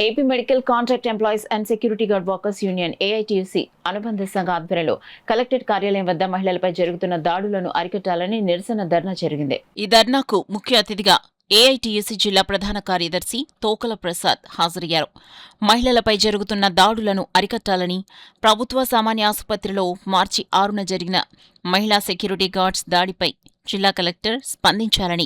AP medical contract employees and security guard workers union AITUC అనుబంధ సంఘ ఆధ్వర్యంలో collectorate కార్యాలయం వద్ద మహిళలపై జరుగుతున్న దాడులను అరికట్టాలని నిరసన ధర్నా జరిగింది. ఈ ధర్నాకు ముఖ్య అతిథిగా ఏఐటీయూసీ జిల్లా ప్రధాన కార్యదర్శి తోకల ప్రసాద్ హాజరయ్యారు. మహిళలపై జరుగుతున్న దాడులను అరికట్టాలని, ప్రభుత్వ సామాన్య ఆసుపత్రిలో మార్చి 6న జరిగిన మహిళా సెక్యూరిటీ గార్డ్స్ దాడిపై జిల్లా కలెక్టర్ స్పందించాలని,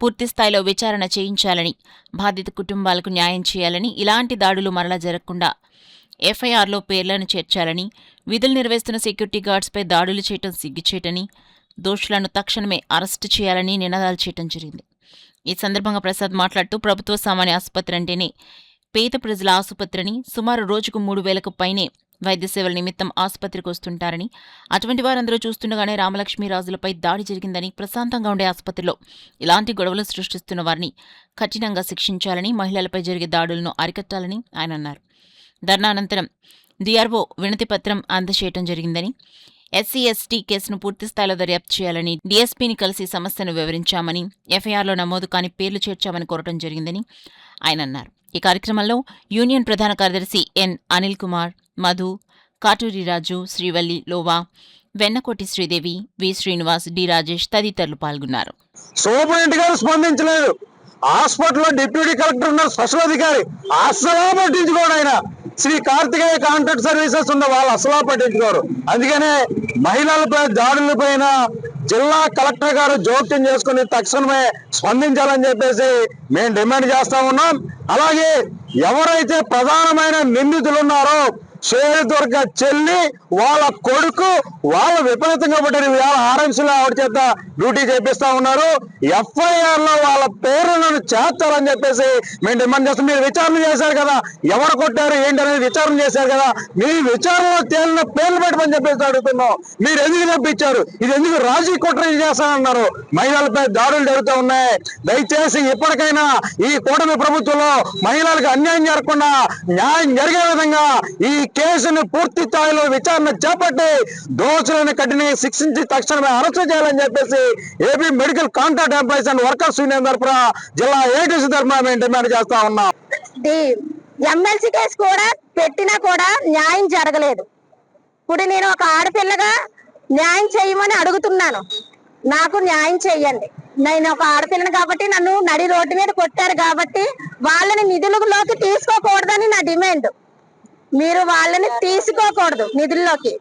పూర్తిస్థాయిలో విచారణ చేయించాలని, బాధిత కుటుంబాలకు న్యాయం చేయాలని, ఇలాంటి దాడులు మరలా జరగకుండా ఎఫ్ఐఆర్లో పేర్లను చేర్చాలని, విధులు నిర్వహిస్తున్న సెక్యూరిటీ గార్డ్స్పై దాడులు చేయటం సిగ్గుచేటని, దోషులను తక్షణమే అరెస్టు చేయాలని నినాదాలు చేయటం జరిగింది. ఈ సందర్భంగా ప్రసాద్ మాట్లాడుతూ ప్రభుత్వ సామాన్య ఆసుపత్రి అంటేనే పేద ప్రజల ఆసుపత్రిని, సుమారు రోజుకు 3,000కు పైనే వైద్య సేవల నిమిత్తం ఆసుపత్రికి వస్తుంటారని, అటువంటి వారందరూ చూస్తుండగానే రామలక్ష్మీరాజులపై దాడి జరిగిందని, ప్రశాంతంగా ఉండే ఆసుపత్రిలో ఇలాంటి గొడవలు సృష్టిస్తున్న వారిని కఠినంగా శిక్షించాలని, మహిళలపై జరిగే దాడులను అరికట్టాలని ఆయన అన్నారు. ధర్నా అనంతరం డిఆర్ఓ వినతిపత్రం అందజేయటం జరిగిందని, ఎస్సీ/ఎస్టీ కేసును పూర్తిస్థాయిలో దర్యాప్తు చేయాలని, డీఎస్పీని కలిసి సమస్యను వివరించామని, ఎఫ్ఐఆర్లో నమోదు కాని పేర్లు చేర్చామని కోరటం జరిగిందని ఆయన అన్నారు. ఈ కార్యక్రమంలో యూనియన్ ప్రధాన కార్యదర్శి ఎన్ అనిల్ కుమార్, మధు, కాటూరి రాజు, శ్రీవల్లి, లోవా, వెన్నకోటి శ్రీదేవి, వి శ్రీనివాస్, డి రాజేష్ తదితరులు పాల్గొన్నారు. సూపరింటెండెంట్ గారు స్పందించలేదు. హాస్పిటల్లో డిప్యూటీ కలెక్టర్ ఉన్నారు, స్పెషల్ అధికారి అసలు పట్టించుకోడు. ఆయన శ్రీ కార్తికేయ కాంట్రాక్ట్ సర్వీసెస్ ఉన్న వాళ్ళు అసలు పట్టించుకోరు. అందుకనే మహిళలపై దాడులపైన జిల్లా కలెక్టర్ గారు జోక్యం చేసుకుని తక్షణమే స్పందించాలని చెప్పేసి మేము డిమాండ్ చేస్తా ఉన్నాం. అలాగే ఎవరైతే ప్రధానమైన నిందితులు ఉన్నారో షేరుదుర్గ చెల్లి, వాళ్ళ కొడుకు, వాళ్ళు విపరీతంగా పట్టారు. ఆర్ఎంసీలో ఆవిడ చేత డ్యూటీ చేపిస్తా ఉన్నారు. ఎఫ్ఐఆర్ లో వాళ్ళ పేర్లను చేర్చాలని చెప్పేసి మేము డిమాండ్ చేస్తాం. మీరు విచారణ చేశారు కదా, ఎవరు కొట్టారు ఏంటి అనేది విచారణ చేశారు కదా, మీ విచారణలో తేలిన పేర్లు పెట్టమని చెప్పేసి అడుగుతున్నాం. మీరు ఎందుకు తప్పించారు? ఇది ఎందుకు రాజీ కుట్ర చేస్తానన్నారు? మహిళలపై దాడులు జరుగుతూ ఉన్నాయి. దయచేసి ఇప్పటికైనా ఈ కూటమి ప్రభుత్వంలో మహిళలకు అన్యాయం జరగకుండా న్యాయం జరిగే విధంగా ఈ కేసును పూర్తి స్థాయిలో విచారణ చేపట్టి దోషులను కఠినంగా శిక్షించి తక్షణమే అరెస్టు చేయాలని చెప్పేసి AP medical contract employees and workers union తరఫున జిల్లా ఏటీసీ తరఫున మేము డిమాండ్ చేస్తా ఉన్నాం. ఎమ్మెల్సీ కేసు కూడా పెట్టినా కూడా న్యాయం జరగలేదు. ఇప్పుడు నేను ఒక ఆడపిల్లగా న్యాయం చేయమని అడుగుతున్నాను. నాకు న్యాయం చెయ్యండి. నేను ఒక ఆడపిల్లని కాబట్టి నన్ను నడి రోడ్డు మీద కొట్టారు కాబట్టి వాళ్ళని నిధులలోకి తీసుకోకూడదని నా డిమాండ్. మీరు వాళ్ళని తీసుకోకూడదు నిధుల్లోకి.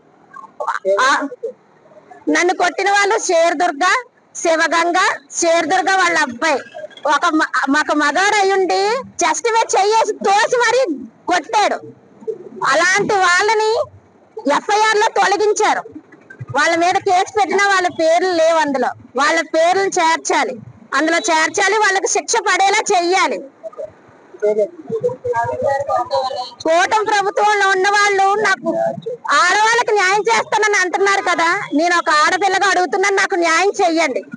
నన్ను కొట్టిన వాళ్ళు షేర్దుర్గ, శివగంగ, షేర్దుర్గ వాళ్ళ అబ్బాయి ఒక మగాడు అయ్యుండి చెస్ట్ మీద చెయ్యేసి తోసి మరీ కొట్టాడు. అలాంటి వాళ్ళని ఎఫ్ఐఆర్ లో తొలగించారు. వాళ్ళ మీద కేసు పెట్టినా వాళ్ళ పేర్లు లేవు. అందులో వాళ్ళ పేర్లు చేర్చాలి, అందులో చేర్చాలి, వాళ్ళకి శిక్ష పడేలా చెయ్యాలి. కూటమి ప్రభుత్వంలో ఉన్న వాళ్ళు నాకు ఆడవాళ్ళకి న్యాయం చేస్తానని అంటున్నారు కదా, నేను ఒక ఆడపిల్లగా అడుగుతున్నాను, నాకు న్యాయం చెయ్యండి.